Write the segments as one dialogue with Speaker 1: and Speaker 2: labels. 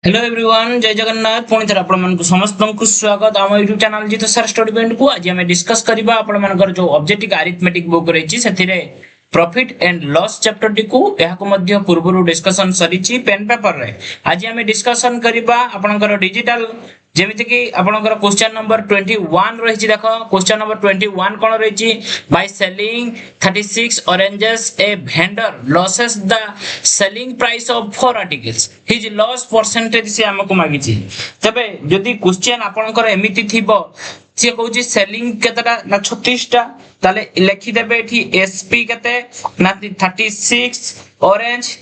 Speaker 1: Hello everyone, जय जगन्नाथ। पुणी थर आपण समस्त को स्वागत आम यूट्यूब चैनल जी तो सर स्टडी पॉइंट को। आज हमें डिस्कस करबा आपण मानकर जो ऑब्जेक्टिव अरिथमेटिक बुक रही सेथिरे प्रॉफिट एंड लॉस चैप्टर टी को यहा को मध्य पूर्व डिस्कशन सरीची पेन पेपर रे। आज हमें डिस्कशन करबा आपनकर डिजिटल जेमिति कि आपनकर क्वेश्चन नंबर 21 रही। देखो क्वेश्चन नंबर 21 कोन रही। By selling 36 oranges a vendor losses the selling price of 4 articles, his loss percentage से हमको मागी छी। तबे जदी क्वेश्चन आपनकर एमिति थिबो से कहूची सेलिंग केतटा ना 36 टा, ताले लिखि देबे एठी एसपी केते ना 36 ऑरेंज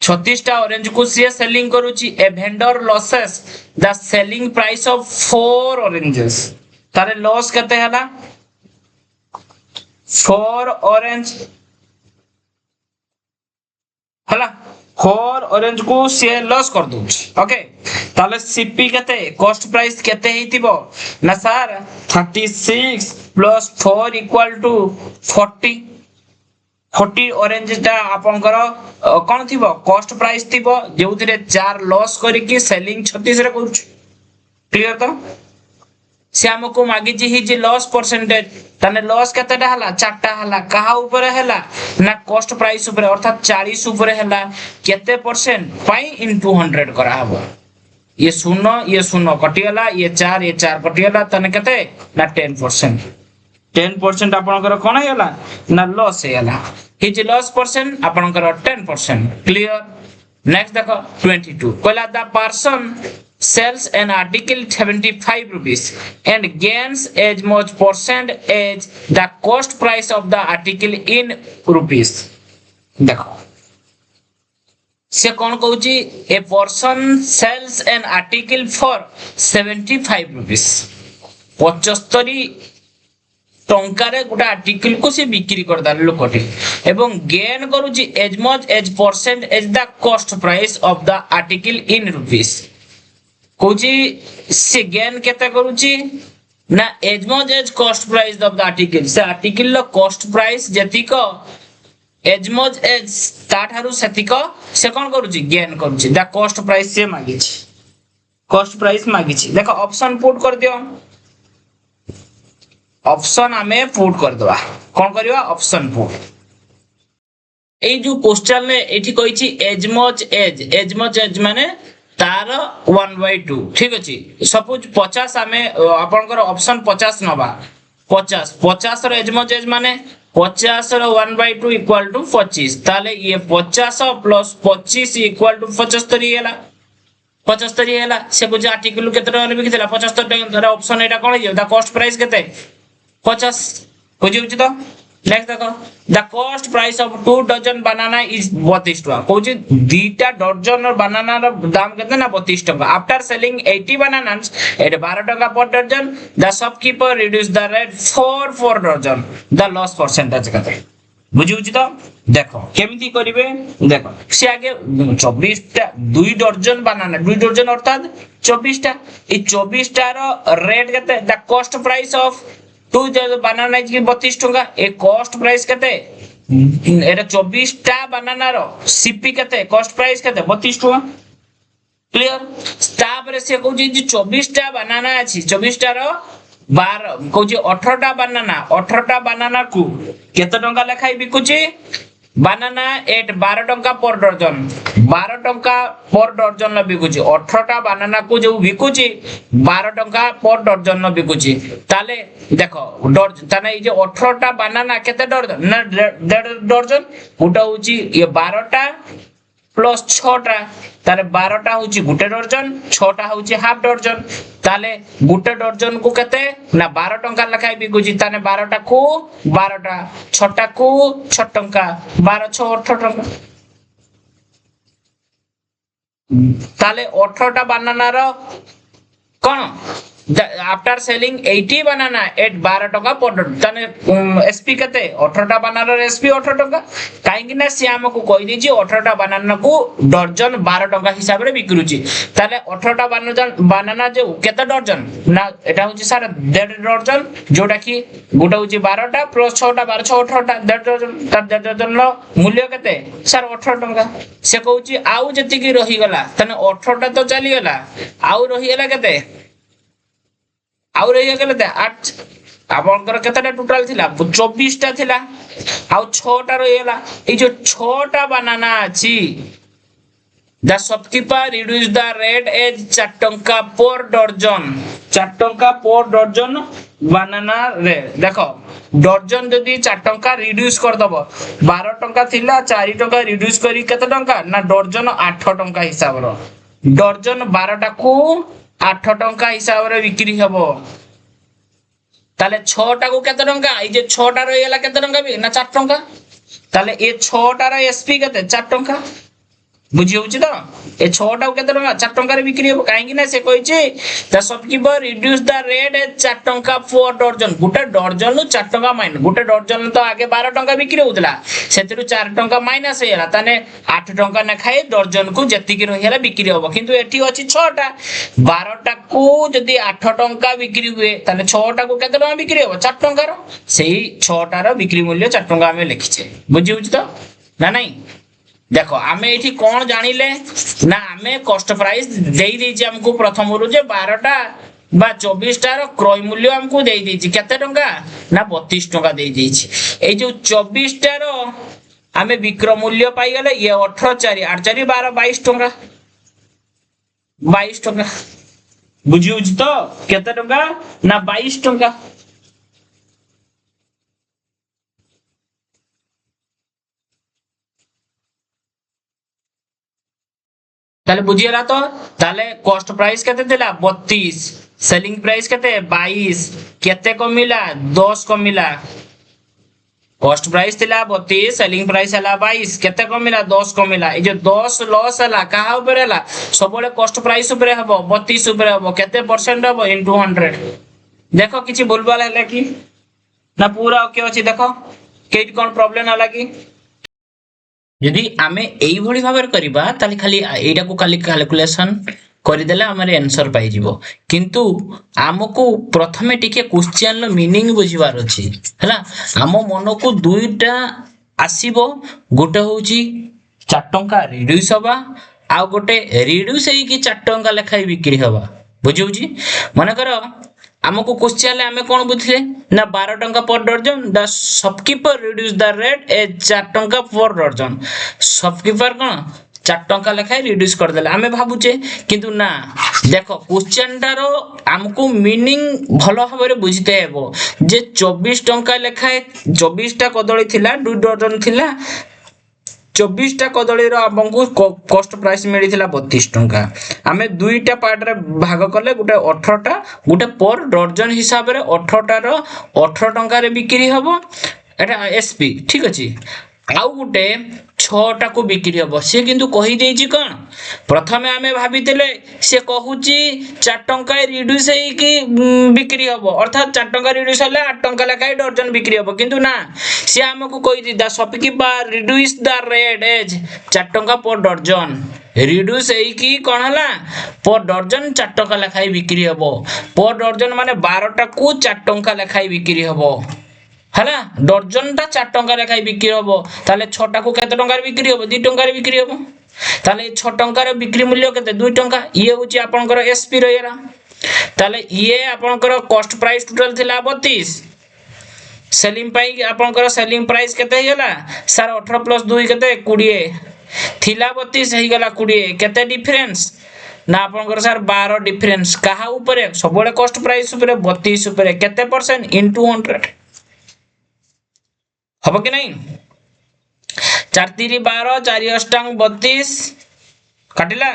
Speaker 1: 36 टा ऑरेंज को सी सेलिंग करूची। A vendor losses the selling price of 4 oranges, तारे लॉस केते हला 4 ऑरेंज हला 4 ऑरेंज को सी लॉस कर दूची। ओके, ताले सीपी केते कॉस्ट प्राइस केते हेतिबो ना sir 36 plus 4 equal to 40 orange टा आपनकर कोन थिबो कॉस्ट प्राइस थिबो जेउथिरे 4 लॉस करिकि सेलिंग 36 रे करूछ। क्लियर तो से हमको मागी जी ही लॉस परसेंटेज, तने लॉस केतेटा हला 4टा हला। कहा ऊपर हला ना कॉस्ट प्राइस ऊपर, अर्थात 40 ऊपर हला केते परसेंट पाई इनटू 100 करा हबो। ये शून्य कटियला, ये 4 कटियला, तने केते ना 10% आपनकर कोन हेला ना लॉस हेला। हिज लॉस परसेंट आपनकर 10%। क्लियर। नेक्स्ट देखो 22 कहला the person sells an article 75 rupees and gains as much percent as the cost price of the article in rupees। देखो से कौन कहूची a person sells an article for 75 rupees, 75 टंकारे गोटे article को से बिक्री करदा लोकटे एवं गेन करूची as much as percent as the cost price of the article in rupees. कहूची से गेन केते करूची ना as much as cost price of the article, से आर्टिकल लो कॉस्ट प्राइस जतिक एज मच एज ताठारु सेतिक से कोन करूची गेन करूची। द कॉस्ट प्राइस से मागीची, कॉस्ट प्राइस मागीची। देखो ऑप्शन पुट कर दियो, ऑप्शन हमें पुट कर दवा। कोन करबा ऑप्शन पुट। ए जो क्वेश्चन ने एठी कहिची एज मच एज माने तार 1/2। ठीक अछि। सपोज 50 हमें आपनकर ऑप्शन 50 नबा 50 रो एज मच एज माने 50 रो 1/2 इक्वल टू 25, ताले ये 50 प्लस 25 इक्वल टू 75 हैला। 75 हैला से को आर्टिकल केते टका बिकि देला 75 टका। ऑप्शन एटा कोन हे द कॉस्ट प्राइस केते 50 हो जेउची। तो नेक्स्ट देखो the cost price of 2 dozen banana is 32 टका। कहूची दीटा डजन और बनाना रो दाम केते ना 32 टका। आफ्टर सेलिंग 80 बनानास एट 12 टका per dozen, the shopkeeper reduce the rate for dozen, the loss percentage केते बुझुची। तो देखो केमिति करिवे। देखो से आगे 24 टा 2 डजन बनाना, 2 डजन अर्थात 24 टा। ए 24 टा रो रेट केते the cost price of 2 banana is 32 टका। ए कॉस्ट प्राइस केते एटा 24 टा बनाना रो सीपी केते कॉस्ट प्राइस केते 32 टका। क्लियर। तापर से कहूची जे 24 टा बनाना अछि, 24 टा रो 12 कहूची 18 टा बनाना को केते टका लेखाई बिकुची बनाना एट 12 टका पर डजन, 12 टका पर डजन न बिकुची। 18 टा बनाना को जो बिकुची 12 टका पर डजन न बिकुची। ताले देखो डजन ताने जे 18 टा बनाना केते डजन ना 1.5 डजन। उटा होची ये 12 टा प्लस 6 टा, ताले 12 टा होची गुटे डजन, 6 टा होची हाफ डजन। ताले गुटे डजन को केते ना 12 टका लखाई बिकुची। ताने 12 टा को 12 टा, 6 टा को 6 टका, 12 6 18 टका। ताले 18 टा बनाना रो कोन आफ्टर सेलिंग 80 बनाना एट 12 टका पर ताने एसपी केते 18टा बनाना एसपी 18 टका काहेकि ना से हमको कहि दी 18टा बनाना को दर्जन 12 टका हिसाब रे बिक्रुची ताले 18टा बनाना जो केते दर्जन ना एटा होची सर 1.5 दर्जन जोटा कि गोटा होची 12टा प्लस 6टा 12 6 18टा 1.5 दर्जन तार 1.5 दर्जन रो मूल्य केते सर 18 टका से कहूची आउ जति की रही गला तने 18टा तो चली गला आउ रही गला केते आउ रही गला 8 आपनकर केतेटा टोटल थिला 24टा थिला आउ 6टा रही गला ए जो 6टा बनाना अछि The shopkeeper reduced the rate as 4 टंका पर दर्जन 4 टंका पर दर्जन बनाना रे देखो दर्जन जदी 4 टंका रिड्यूस कर दबो 12 टंका थिला 4 टंका रिड्यूस करी केते टंका ना दर्जन 8 टंका हिसाब रो दर्जन 12 टा को 8 टंका हिसाब रे बिक्री हबो ताले 6 टा को केते टंका ए जे 6 टा रही गेला केते टंका भी ना 4 टंका ताले ए 6 टा रा एसपी केते 4 टंका बुझी होउची तो ए 6 टा केते टंका 4 टंका रे बिक्री हो काहे कि ना से कहिची the shopkeeper reduce the rate 4 टंका पर दर्जन गुटे दर्जन नु 4 टंका माइन गुटे दर्जन तो आगे 12 टंका बिक्री होतला सेतिरु 4 टंका माइनस हेला ताने 8 टंका न खाए दर्जन को जति की रहिला बिक्री होबो किंतु एठी अछि 6 टा 12 टा को जदी 8 टंका बिक्री हुए ताने 6 टा को केते टंका बिक्री होबो 4 टंका रो सेही 6 टा रो बिक्री मूल्य 4 टंका हमें लिखिछे बुझी होउची तो ना नहीं देखो आमे एठी कोन जानिले ना आमे कॉस्ट प्राइस देई देछि हमको प्रथम रु जे 12 टा बा 24 टा रो क्रय मूल्य हमको देई देछि केते टंका ना 32 टंका देई देछि ए जो 24 टा रो आमे विक्रय मूल्य पाई गेले ये 18 4 8 4 12 22 टंका 22 टंका बुझियो तो केते टंका ना 22 टंका ताले बुझियला तो ताले कॉस्ट प्राइस केते देला 32 सेलिंग प्राइस केते 22 केते कमिला 10 कमिला कॉस्ट प्राइस थिला 32 सेलिंग प्राइस हला 22 केते कमिला 10 कमिला ए जे 10 लॉस हला कहा ऊपर हला सबले कॉस्ट प्राइस ऊपर हबो 32 ऊपर हबो केते परसेंट हबो इनटू 100 देखो किछि बोलबाला हला कि ना पूरा ओके अछि देखो केट कोन प्रॉब्लम हला कि यदि आमे एई भली भाबरे करबा ताली खाली एटा को खाली कैलकुलेशन करि देला हमरे आंसर पाई जिवो किंतु हमको प्रथमे टिके क्वेश्चन लो मीनिंग बुझिबार अछि हला हम मन को दुईटा आसीबो गोटे होची 4 टंका रिड्यूस होबा आ गोटे रिड्यूस हेई कि 4 टंका लेखाई बिक्री होबा बुझियो जी माने करो हमको क्वेश्चन ले हमें कोन बुझले ना 12 टंका पर दर्जन the shopkeeper reduce the rate A 4 टंका पर दर्जन शॉपकीपर कोन 4 टंका लेखाय रिड्यूस कर देला हमें भाबुचे किंतु ना देखो क्वेश्चन टारो हमको मीनिंग भलो भाबरे बुझिते हेबो जे 24 टंका लेखाय 24 टा कदली थिला 2 दर्जन थिला 24 टा कदली रो हमको कॉस्ट प्राइस मिली थिला 32 टंका हमें दुईटा पार्ट रे भाग करले गुटे 18 टा गुटे पर दर्जन हिसाब रे 18 टा रो 18 टंका रे बिक्री हबो एटा एसपी ठीक अछि आउ गुटे 6 टा को बिक्री हबो से किंतु कहि देछि कोन प्रथमे हमें भाबितले से कहूची 4 टंका रिड्यूस हेई कि बिक्री हबो अर्थात 4 टंका रिड्यूस हले 8 टंका लकाई दर्जन बिक्री हबो किंतु ना से हमको कहि दी the shopkeeper reduce the rate as 4 टंका पर दर्जन रिड्यूस हेई कि कोन हला पर दर्जन 4 टंका लखाई बिक्री हबो पर दर्जन माने 12 टा को 4 टंका लखाई बिक्री हबो हला दर्जन टा 4 टंका लखाई बिक्री हबो ताले 6 टा को केते टंका रे बिक्री हबो 2 टंका रे बिक्री हबो ताले 6 टंका रे बिक्री मूल्य केते 2 टंका ये होची आपनकर एसपी रहिला ताले ये आपनकर कॉस्ट प्राइस टोटल थिला 32 सेलिंग पाई आपनकर सेलिंग प्राइस केते हेला सर 18 प्लस 2 केते 20 थिला 32 हेई गेला 20 केते डिफरेंस ना आपनकर सर 12 डिफरेंस कहा ऊपर सबले कॉस्ट प्राइस ऊपर 32 ऊपर केते परसेंट इनटू 100 हबो कि नहीं 4 3 12 4 अष्टांग 32 काटिला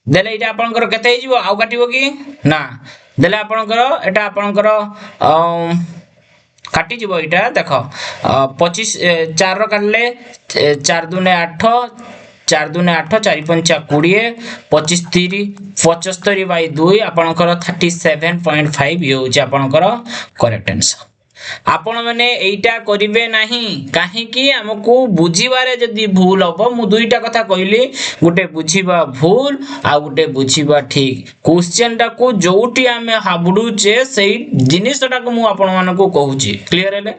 Speaker 1: देले इटा आपनकर केते हिजबो आउ काटिबो कि ना देले आपनकर एटा आपनकर काटी जिवो इटा देखो 25 4 रो काटले 4 2 8 4 दूने 8 4 पंचा 20 25 30 75 बाई 2 आपणकर 37.5 ये होची आपणकर करेक्ट आंसर। आपण मैंने एटा करिवे नाही काहे कि हमकु बुझीबारे जदी भूल हबो मु दुईटा कथा कहली गुटे बुझीबा भूल आ गुटे बुझीबा ठीक क्वेश्चन टा को जोटी हमें हाबडुचे सेही जिनिसटा को मु आपण मानको कहूची क्लियर हेले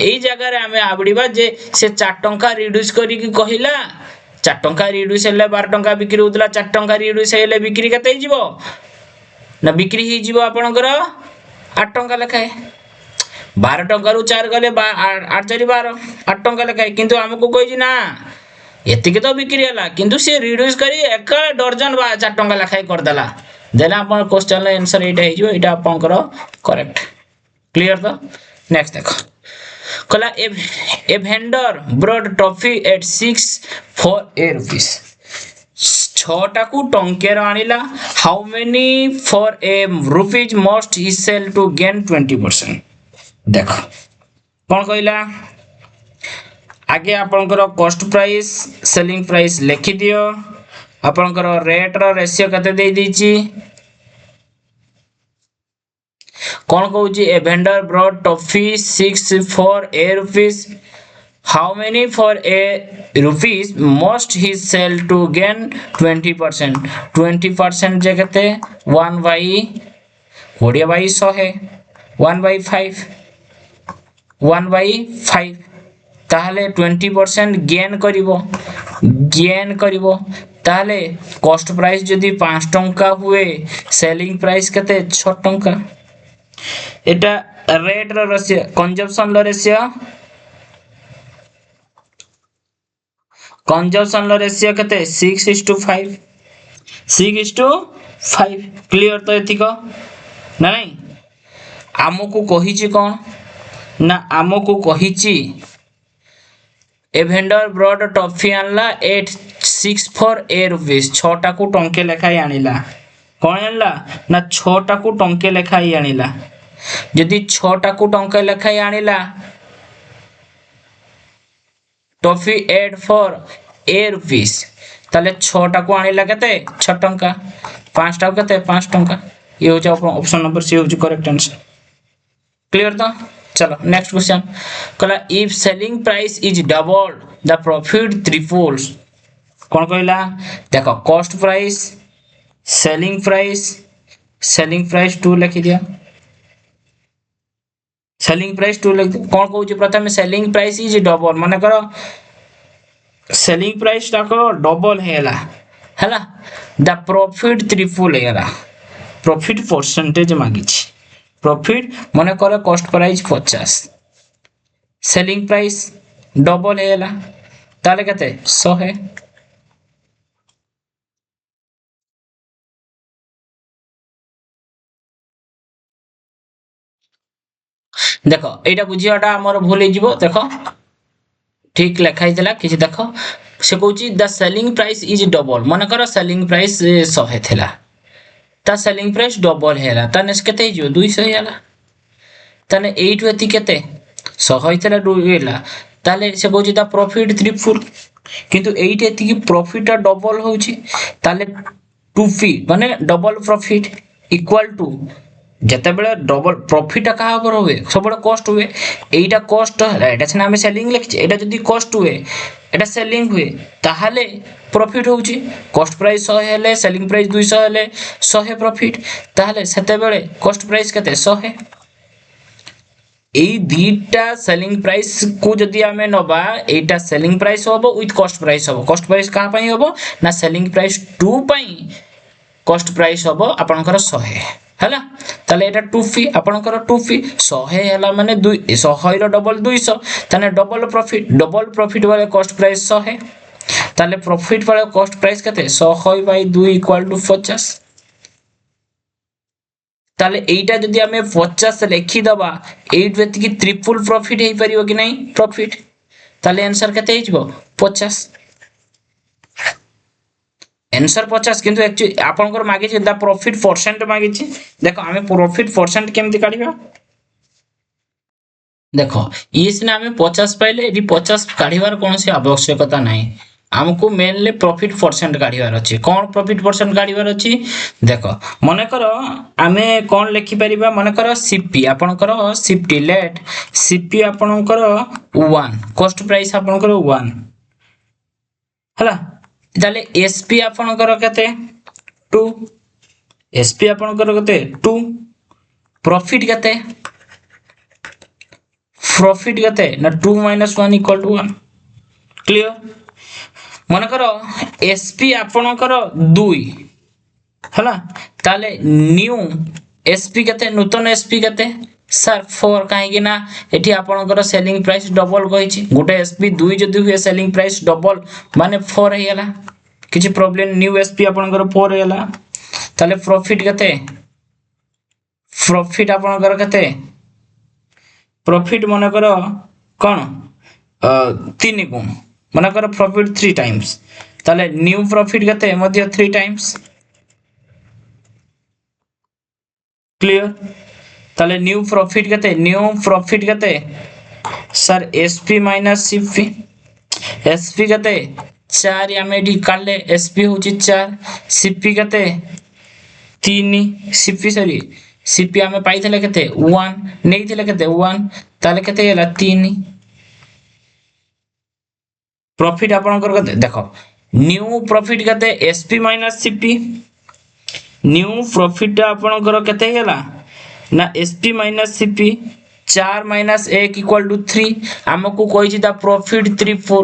Speaker 1: एई जगह रे हमें हाबडीबा जे से 4 टंका रिड्यूस करी कि कहिला 4 टंका रिड्यूस हेले 12 टंका बिक्री होतला 4 टंका रिड्यूस हेले बिक्री कते हिजिवो ना बिक्री हिजिवो आपणकर 8 टंका लेखाए 12 टंका रु 4 गले 8 4 12 8 टंका लेखाए किंतु हमको कहि ना एतिके तो बिक्री हला किंतु से रिड्यूस करी एक दर्जन 4 टंका लेखाए कर देला देला अपन क्वेश्चन ला आंसर एटा हिजो एटा आपनकर करेक्ट क्लियर तो नेक्स्ट देखो कला a vendor bought toffee at 6 for a rupees 6 टाकू टंकेर आनिला how many for a rupees must he sell to gain 20%। देख कौन कहला आगे आपनकर कॉस्ट प्राइस सेलिंग प्राइस लिखि दियो आपनकर रेट रो रेशियो कते दे दीची कौन कहूची a vendor bought toffee 6 for a rupees how many for a rupees must he sell to gain 20%। 20% जे कते 1 by 20 by 100 है 1 by 5 1 by 5 ताहले 20% गेन करिवो ताहले कॉस्ट प्राइस जदी 5 टंका हुए सेलिंग प्राइस कते 6 टंका एटा रेट रो रेशियो कंजम्पशन लो रेशियो कते 6:5 6:5 क्लियर तो एथिक ना नहीं आमको कहिची कोन ना आमको कहिची ए वेंडर ब्रॉड टॉफी आनला एट 6 for a rupees 6 टाकू टंके लेखाई आनिला कोन आनला ना 6 टाकू टंके लेखाई आनिला जदी 6 टाकू टंके लेखाई आनिला toffee at for a rupees ताले 6 टाकू आनिला कते 6 टंका 5 टाकू कते 5 टंका ये हो जाओ ऑप्शन नंबर सी हो करेक्ट आंसर क्लियर तो चलो नेक्स्ट क्वेश्चन कला if selling price is double the profit triples कौन कहला देखो कॉस्ट प्राइस सेलिंग प्राइस 2 लिखि दिया सेलिंग प्राइस 2 लिख दिया कौन कहूची प्रथम सेलिंग प्राइस इज डबल माने करो सेलिंग प्राइस टाको डबल हैला द प्रॉफिट ट्रिपल हैला प्रॉफिट परसेंटेज मागिची प्रॉफिट मन कर cost price 50 selling price double हैला ताले कते 100 है देखो एटा बुझियाटा हमर भूल हे जिवो देखो ठीक लिखाई देला किछि देखो से कहूची the selling price is double मन कर सेलिंग प्राइस 100 हेथला ता सेलिंग प्राइस डबल हैला ता नेस केते जो 200 हैला ताने 8 वेती केते 100 हैतला 2 हैला ताले से कहूची ता प्रॉफिट ट्रिपल किंतु 8 एती की प्रॉफिट डबल होउची ताले 2 फी माने डबल प्रॉफिट इक्वल टू जते बेले डबल प्रॉफिट का ऊपर हुए सब कॉस्ट हुए एटा कॉस्ट एटा छना हम सेलिंग लिखछि एटा जदी कॉस्ट हुए एटा सेलिंग हुए ताहाले प्रॉफिट होउची कॉस्ट प्राइस 100 हेले सेलिंग प्राइस 200 हेले 100 है प्रॉफिट ताहाले सेते बेले कॉस्ट प्राइस कते 100 है एई दीटा सेलिंग प्राइस को जदी हमें नबा एटा सेलिंग प्राइस होबो विथ कॉस्ट प्राइस होबो कॉस्ट प्राइस का पई होबो ना सेलिंग प्राइस 2 पई कॉस्ट प्राइस होबो आपनकर 100 हैला ताले एटा 2 फी आपनकर 2 फी 100 हैला माने 100 रो डबल 200 ताने डबल प्रॉफिट वाले कॉस्ट प्राइस 100 है ताले प्रॉफिट वाले कॉस्ट प्राइस कते 100 बाय 2 इक्वल टू 50 ताले एटा जदी हमें 50 लिखि दबा 8 वेती की ट्रिपल प्रॉफिट हे परियो कि नहीं प्रॉफिट ताले आंसर कते हिजबो 50 आंसर 50 किंतु एक्चुअली आपनकर मागे जे द प्रॉफिट परसेंट मागे छी देखो हमें प्रॉफिट परसेंट केमति काढिबा देखो ये सिना हमें 50 पाइले एडी 50 काढिबार कोनोसी आवश्यकता नाही आमको मेनली प्रॉफिट परसेंट काढिबार अछि कोन प्रॉफिट परसेंट काढिबार अछि देखो मने करो आमे कोन लिखि परिबा मने करो सीपी आपन करो सीपी लेट सीपी आपन करो 1 कॉस्ट प्राइस आपन करो 1 हला ताले एसपी आपन करो केते 2 एसपी आपन करो केते 2 प्रॉफिट केते ना 2 - 1 = 1 क्लियर मन करो एसपी आपणकर 2 हला ताले न्यू एसपी केते नूतन एसपी केते सर 4 काहे ना एठी आपणकर सेलिंग प्राइस डबल कहिछि गोटे एसपी 2 जदी हुए सेलिंग प्राइस डबल माने 4 हेला किछि प्रॉब्लम न्यू एसपी आपणकर 4 हेला ताले प्रॉफिट केते प्रॉफिट आपणकर केते प्रॉफिट मन करो कोन 3 गुण मन करो प्रॉफिट 3 टाइम्स ताले न्यू प्रॉफिट केते मध्य 3 टाइम्स क्लियर ताले न्यू प्रॉफिट केते sir SP minus CP SP केते 4 यामे डी काले एसपी होची 4 सीपी केते 3 सीपी सॉरी सीपी आमे पाइथिले केते 1 नेइथिले केते 1 ताले केते होला 3 प्रॉफिट आपनकर केते देखो न्यू प्रॉफिट केते SP minus CP new profit आपनकर केते होला ना एसपी माइनस सीपी 4 - 1 = 3 हमकु कहिछि द प्रॉफिट ट्रिपल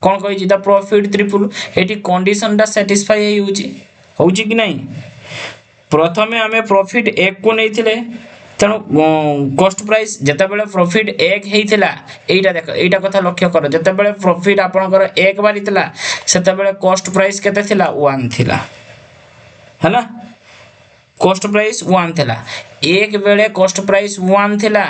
Speaker 1: कोन कहिछि द प्रॉफिट ट्रिपल एठी कंडीशन दा सैटिस्फाई होउछि कि नहीं प्रथमे हमें प्रॉफिट 1 को नैथिले तनो कॉस्ट प्राइस जते बेले प्रॉफिट 1 हेइथिला एटा देखो एटा कथा लक्ष्य करो जते बेले प्रॉफिट आपनकर 1 बारितला सेते बेले कॉस्ट प्राइस केते थिला 1 थिला हैला कॉस्ट प्राइस 1 थिला एक बेले कॉस्ट प्राइस 1 थिला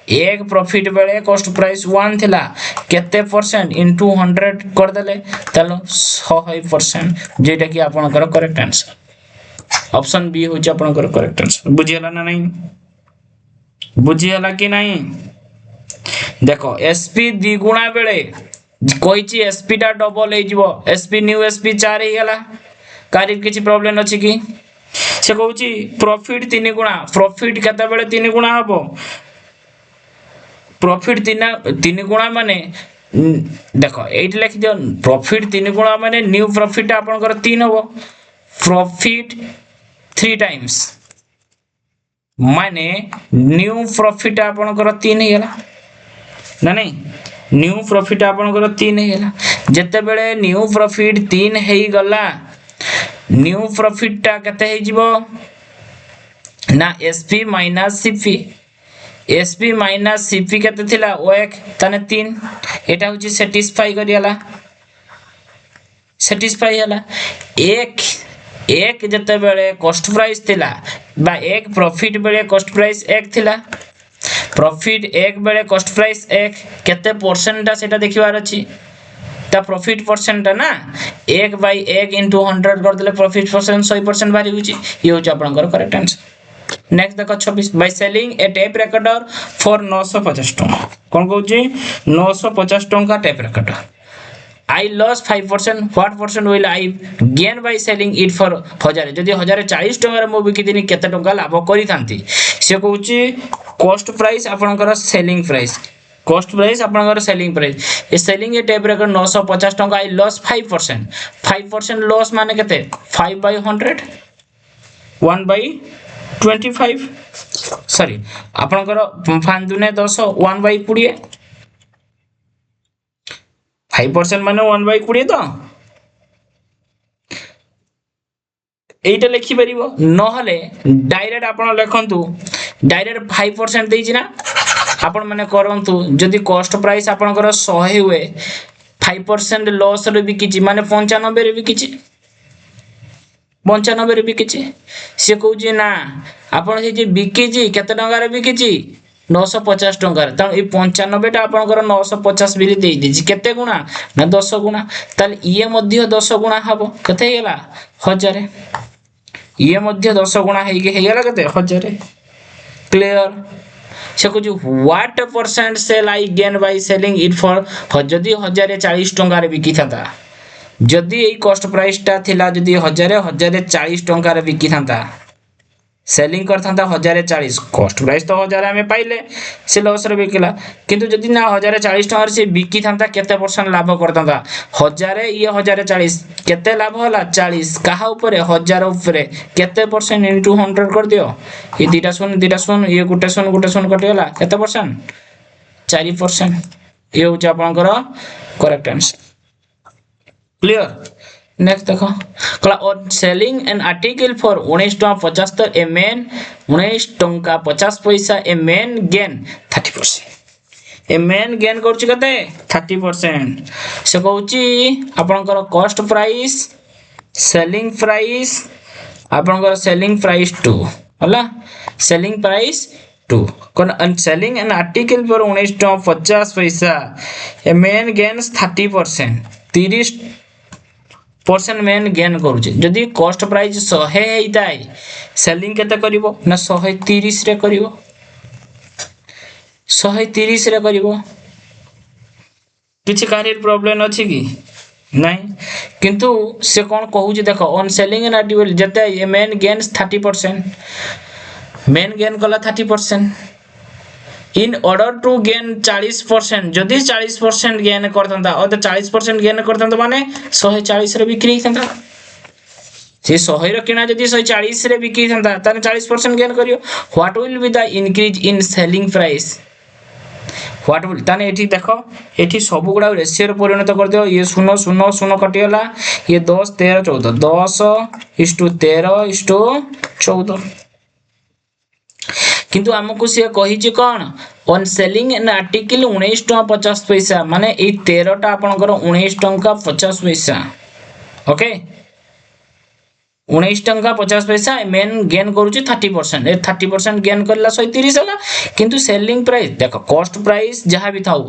Speaker 1: एक प्रॉफिट बेले कॉस्ट प्राइस 1 थिला केते परसेंट इनटू 100 कर देले तलो 100% जेटा कि आपनकर करेक्ट आंसर ऑप्शन बी होची आपनकर करेक्ट आंसर बुझियला ना नहीं बुझियला कि नहीं देखो एसपी द्विगुणा बेले कहिची एसपी टा डबल हे जिवो एसपी न्यू एसपी 4 हे गेला कारी किछि प्रॉब्लम अछि कि से कहूची प्रॉफिट 3 गुणा प्रॉफिट केते बेले 3 गुणा हबो प्रॉफिट 3 गुणा माने देखो एट लिख दियो प्रॉफिट 3 गुणा माने न्यू प्रॉफिट आपनकर 3 हबो प्रॉफिट 3 टाइम्स माने न्यू प्रॉफिट आपनकर 3 हेला ना नहीं न्यू प्रॉफिट आपनकर 3 हेला जते बेले न्यू प्रॉफिट 3 हेई गला न्यू प्रॉफिट टा कते हे जिवो ना SP minus CP SP minus CP कते थिला 1 तने 3 एटा होची सैटिस्फाई करियाला सैटिस्फाई हला एक जते बेले कॉस्ट प्राइस थिला बा एक प्रॉफिट बेले कॉस्ट प्राइस 1 थिला प्रॉफिट 1 बेले कॉस्ट प्राइस 1 केते परसेंट ता सेटा देखिबार अछि ता प्रॉफिट परसेंट ना 1/1 * 100 कर देले प्रॉफिट परसेंट 100% बारी होची ये होची आपनकर करेक्ट आंसर नेक्स्ट देखो 26 by selling A tape recorder for 950 टका कोन कहूची 950 टका tape recorder I lost 5% what percent will I gain by selling it for 1000 जदी 1040 टका मो बिकी दिनी केते टका लाभ करि थांती से कहूची कॉस्ट प्राइस आपनकर सेलिंग प्राइस कॉस्ट प्राइस आपनकर सेलिंग प्राइस ए सेलिंग ए टेप रिकॉर्डर 950 टका I lost 5% लॉस माने केते 5/100 1/25 सॉरी आपनकर 5 दुने 10 1/20 5% माने 1/20 तो एटा लिखि परिबो नहले डायरेक्ट आपण लेखंतु डायरेक्ट 5% देइछि ना आपण माने करंतु जदी कॉस्ट प्राइस आपनकर 100 हुए 5% लॉस रे बिकिछि माने 95 रे बिकिछि 95 रे बिकिछि से कहूछि ना आपण हे जे बिकिछि केते टका रे बिकिछि 950 टका रे त ए 95 टा आपनकर 950 बिली देइ दिछि केते गुणा ना 10 गुणा ताल ये मध्य 10 गुणा हबो केते हेला 1000 ये मध्य 10 गुणा हेगला केते 1000 क्लियर से कुछ what percent sale I gain by selling it for जदी 1040 टका रे बिकी थाता जदि एई कॉस्ट प्राइस टा थिला जदि 1040 टंका रे बिकी थांता सेलिंग करथांता 1040 कॉस्ट प्राइस तो 1000 हमें पाइले से लॉस रे बिकला किंतु जदि ना 1040 टंका से बिकी थांता केते परसेंट लाभ करथांता 1000 ये 1040 केते लाभ होला 40 कहा ऊपर 1000 ऊपर केते परसेंट इनटू 100 कर दियो ये दीटा सुन ये गुटे सुन कटि गेला केते परसेंट 4% ये हो आपनकर करेक्ट आंसर क्लियर नेक्स्ट देखो कला on selling an article for 19.75 A main 19.50 A main gain 30% A main gain करछि कते 30% से कहउछि आपनकर कॉस्ट प्राइस सेलिंग प्राइस आपनकर सेलिंग प्राइस 2 होला selling price 2 cone selling an article for 19.50 A main gains 30% 30% main gain करूचे जदि cost price 100 हेइताय selling केते करिवो ना 130 रे करिवो 130 रे करिवो किछि कार्य प्रॉब्लम अछि कि नहीं किंतु से कोन कहूची देखो ऑन सेलिंग एन आर्टिकल जते मेन गेन्स 30% मेन गेन कला 30% in order to gain 40% जदि 40% गेन करथंता और 40% गेन करथंता माने 140 रे बिक्री थंता से 100 रे किना जदि 140 रे बिक्री थंता ताने 40% गेन करियो what will be the increase in selling price what will ताने एठी देखो एठी सब गुडा रेशियो रे परिणत कर दियो ये 0 कटि गला ये 10 13 14 10:13:14 किंतु हमको से कहिछि कोन ऑन सेलिंग एन आर्टिकल 19.50 माने ए 13 टा आपनकर 19.50 ओके 19.50 मेन गेन करूछि 30% ए 30% गेन करला 130 होला किंतु सेलिंग प्राइस देखो कॉस्ट प्राइस जहां भी थाउ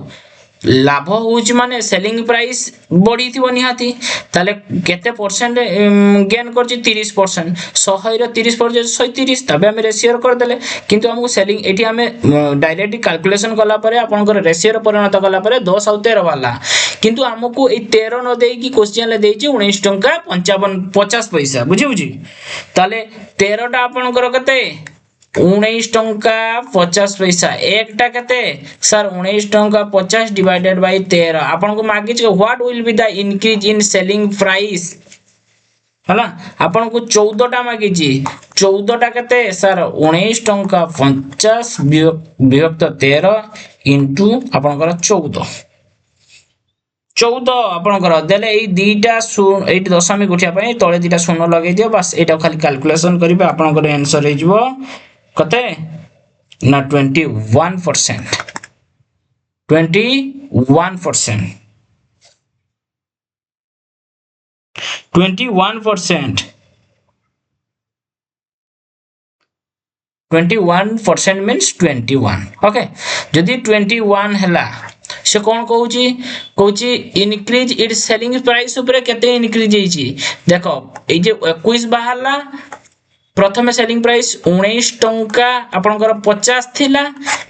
Speaker 1: लाभ होउछि माने सेलिंग प्राइस बढी थिबो निहाती ताले केते परसेंट गेन करछि 30% 100 रे 30% 130 तबे हम रेशियो कर देले किंतु हमको सेलिंग एठी हमें डायरेक्टली कैलकुलेशन कला परे आपनकर रेशियो परिणत कला परे 10 और 13 वाला किंतु हमको ए 13 न देई की क्वेश्चन ले देछि 19 टंका 50 पैसा बुझि ताले 13 टा आपनकर कते 19 टंका 50 पैसा एकटा कते सर 19 टंका 50 डिवाइडेड बाय 13 आपन को मागिछ what will be the increase in selling price हला आपन को 14 टा मागिछि 14 टा कते सर 19 टंका 50 विभक्त 13 इनटू आपनकर 14 आपनकर देले ए दीटा एठी दशमी गुठिया पय तळे दीटा शून्य लगै दियो बस एटा खाली कैलकुलेशन करिवे आपनकर आंसर हे जिवो कते ना 21% 21% 21% मींस 21 ओके जदी 21 हला से कोन कहूची इंक्रीज इट्स सेलिंग प्राइस ऊपर केते इंक्रीज हेची देखो ए जे 21 बाहरला प्रथम सेलिंग प्राइस 19 टंका आपनकर 50 थिला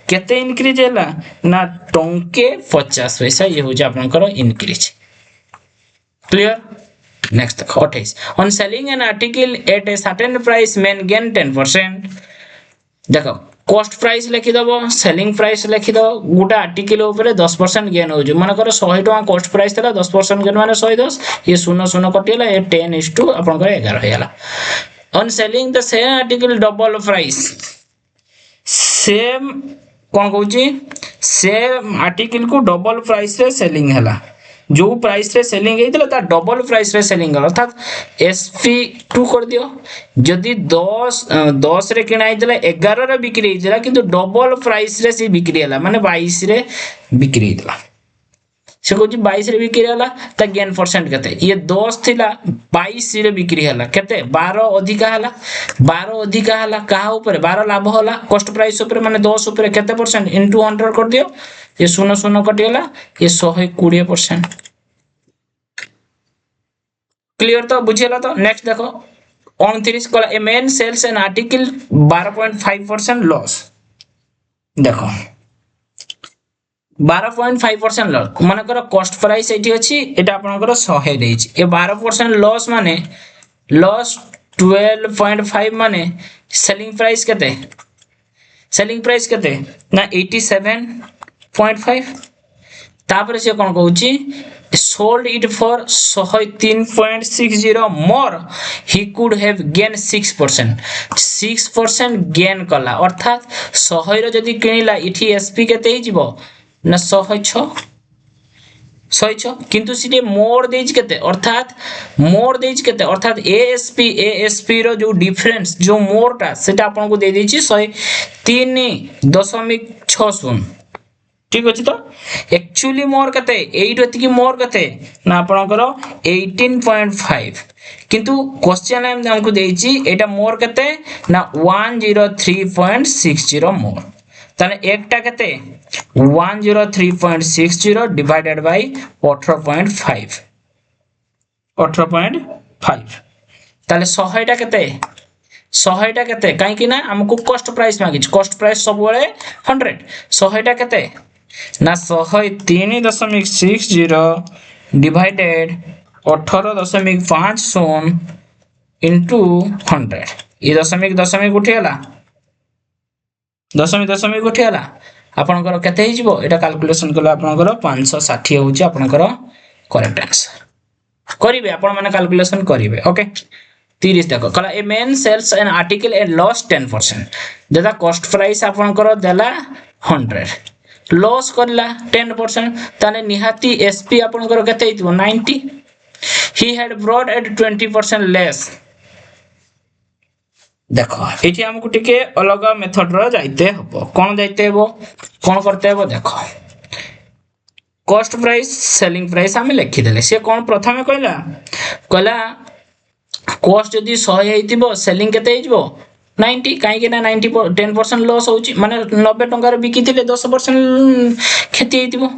Speaker 1: केते इंक्रीज हैला ना टंके 50 पैसा ये हो जे आपनकर increase clear next 28 on selling an article at a certain price men gain 10% देखो कॉस्ट प्राइस लिखि दबो सेलिंग प्राइस लिखि दो गोटा आर्टिकल ऊपर 10% गेन हो जे माने कर 100 टका कॉस्ट प्राइस थला 10% गेन माने 110 ये 0 कटिला ये 10:2 आपनकर 11 हैला on selling the same article double price same cone कहूची same article को डबल प्राइस रे सेलिंग हला जो प्राइस रे सेलिंग हेइतला ता डबल प्राइस रे सेलिंग हला अर्थात SP2 कर दियो जदी 10 रे किना हेइतला 11 रे बिक्री हेइतला किंतु डबल प्राइस रे से बिक्री हला माने 22 रे बिक्री हेइतला से कहूची 22 रे बिक्री हला ता गेन परसेंट केते ये 10 थिला 22 रे बिक्री हला केते 12 अधिका हला कहा ऊपर 12 लाभ होला कॉस्ट प्राइस ऊपर माने 10 ऊपर केते परसेंट इनटू 100 कर दियो ये 0 कटि हला ये 120% क्लियर तो बुझियला तो नेक्स्ट देखो 29 कला a man sells an article 12.5% loss देखो 12.5% लॉस मानकर कॉस्ट प्राइस एटी अछि एटा आपनकर 100 देछि ए 12% लॉस माने लॉस 12.5 माने सेलिंग प्राइस केते ना 87.5 तापर से कोन कहूची sold it for 103.60 more he could have gained 6% gain कला अर्थात 100 रो जदी किनिला इठी एसपी केते ही जीवो ना 106 किंतु सिटे मोर देज केते अर्थात एएसपी रो जो डिफरेंस जो मोरटा सेटा आपन को दे देछि 103.60 ठीक अछि तो एक्चुअली मोर कते 8 रति मोर कते ना आपनकर 18.5 किंतु क्वेश्चन हमको देछि एटा मोर कते ना 103.60 मोर ताने एकटा कते 103.60 डिवाइडेड बाय 18.5 ताले 100 टा केते काहे कि ना हमको कॉस्ट प्राइस मागिछ कॉस्ट प्राइस सब बेले 100 100 टा केते ना 103.60 डिवाइडेड 18.50 इनटू 100 ये दशमिक उठियाला दशमिक उठियाला आपनकर केते हि जिवो एटा कैलकुलेशन कला आपनकर 560 होची आपनकर करेक्ट आंसर करिवे आपन माने कैलकुलेशन करिवे ओके 30 देखो कला a man sells an article at loss 10% जदा कॉस्ट प्राइस आपनकर देला 100 लॉस करला 10% ताने निहाती एसपी आपनकर केते हितबो 90 he had brought at 20% less देखो एठी हमकु टिके अलग मेथड रो जाइते हबो कोन जाइते हबो कोन करते हबो देखो कॉस्ट प्राइस सेलिंग प्राइस हम लिखि देले से कोन प्रथमे कहला कॉस्ट जदी 100 हेतिबो सेलिंग केते हिजबो 90 काहे के ना 90 10% लॉस होची माने 90 टंका रे बिकिथिले 10% क्षति हेतिबो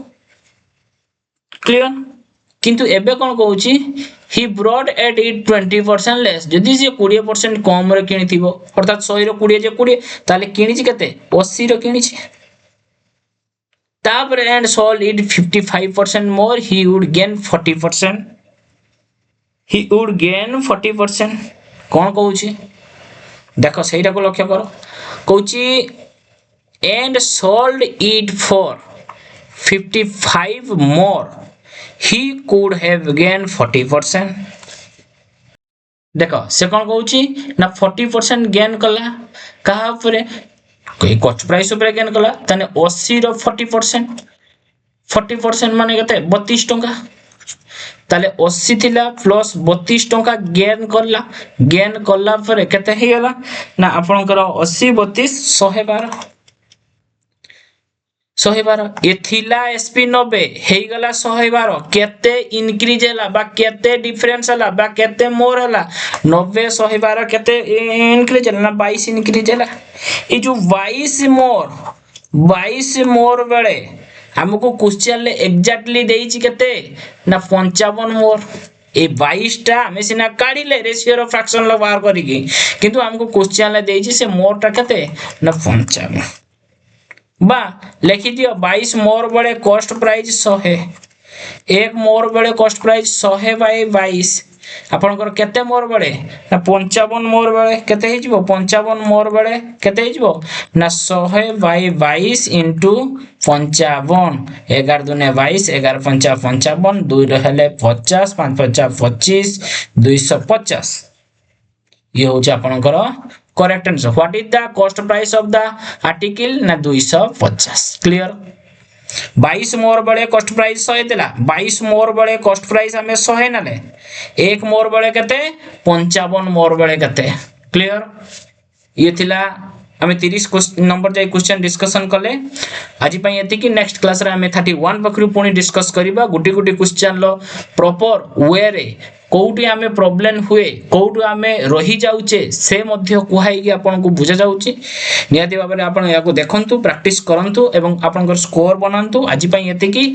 Speaker 1: क्लियर किंतु एबे कोन कहूची he brought at it 20% less जदी से 20% कम रे किनिथिबो अर्थात 100 रो 20 जे 20 ताले किनिछि केते 80 रो किनिछि तापर and sold it 55% more he would gain 40% कोन कहूची देखो सेटा को लक्ष्य करो कहूची and sold it for 55 more he could have gained 40% देखो से कोन कहूची ना 40% गेन कला कहा ऊपर कोई कॉस्ट प्राइस ऊपर गेन कला तने 80 रो 40% माने केते 32 टंका ताले 80 थिला प्लस 32 टंका गेन करला पर केते हे गेला ना आपनकर 80 32 112 ये थिला एसपी 90 हे गला 112 केते इंक्रीज हैला बा केते डिफरेंस हैला बा केते मोर हैला 90 112 केते इंक्रीज हैला ना 22 इंक्रीज हैला ए जो 22 मोर बेले हमको क्वेश्चन ले एग्जैक्टली देइछि केते ना 55 मोर ए 22 टा हमें सिना काढी ले रेशियो रो फ्रैक्शन लो बाहर करिकी किंतु हमको क्वेश्चन ले देइछि से मोर टा केते ना 55 बा लिखि दियो 22 मोर बड़े कॉस्ट प्राइस 100 एक मोर बड़े कॉस्ट प्राइस 100 बाय 22 आपनकर केते मोर बड़े ना 55 मोर बड़े केते हे जिवो 55 मोर बड़े केते हे जिवो ना 100 बाय 22 इनटू 55 11 दुने 22 11 55 55 2 रहले 50 5 50 25 250 ये हो जा आपनकर correct answer what is the cost price of the article ना 250 clear 22 मोर बड़े कॉस्ट प्राइस 100 देला 22 मोर बड़े कॉस्ट प्राइस हमें 100 नले एक मोर बड़े केते 55 मोर बड़े केते क्लियर ये थिला हमें 30 नंबर जाय क्वेश्चन डिस्कशन करले आज पई एति कि नेक्स्ट क्लास रे हमें 31 बकरी पुनी डिस्कस करबा गुटी क्वेश्चन लो प्रॉपर वे रे कोउटी हमें प्रॉब्लम हुए कोउटी हमें रही जाउचे से मध्य कुहाई कि आपन को बुझा जाउची नियाती बाबरे आपन याको देखंतु प्रैक्टिस करंतु एवं आपनकर स्कोर बनांतु आज पई एति कि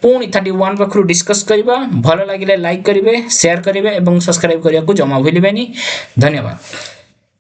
Speaker 1: पुनी 31 बकरू डिस्कस करबा भलो लागिले लाइक करिवे शेयर करिवे एवं सब्सक्राइब करिया को जमा भूलिबेनी धन्यवाद।